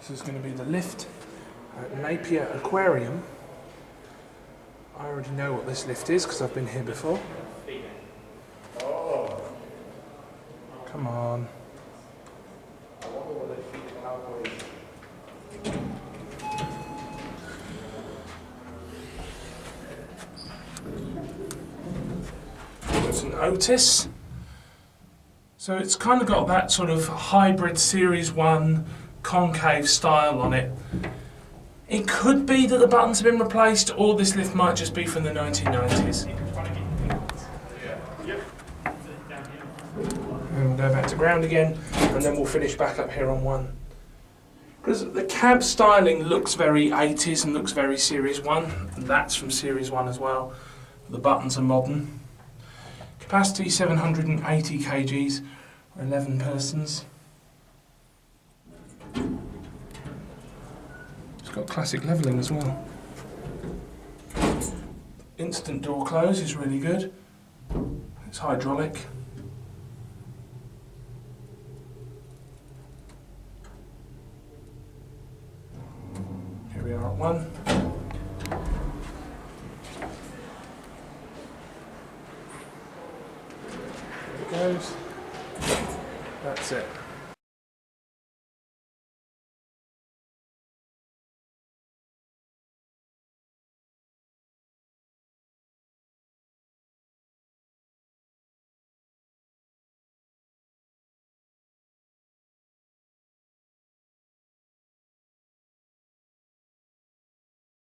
This is going to be the lift at Napier Aquarium. I already know what this lift is because I've been here before. Come on. It's an OTIS. So it's kind of got that sort of hybrid Series 1 concave style on it. It could be that the buttons have been replaced, or this lift might just be from the 1990s. And we'll go back to ground again, and then we'll finish back up here on 1. Because the cab styling looks very 80s and looks very Series 1. And that's from Series 1 as well. The buttons are modern. Capacity 780 kgs, 11 persons. It's got classic levelling as well. Instant door close is really good. It's hydraulic. Here we are at 1. There it goes. That's it.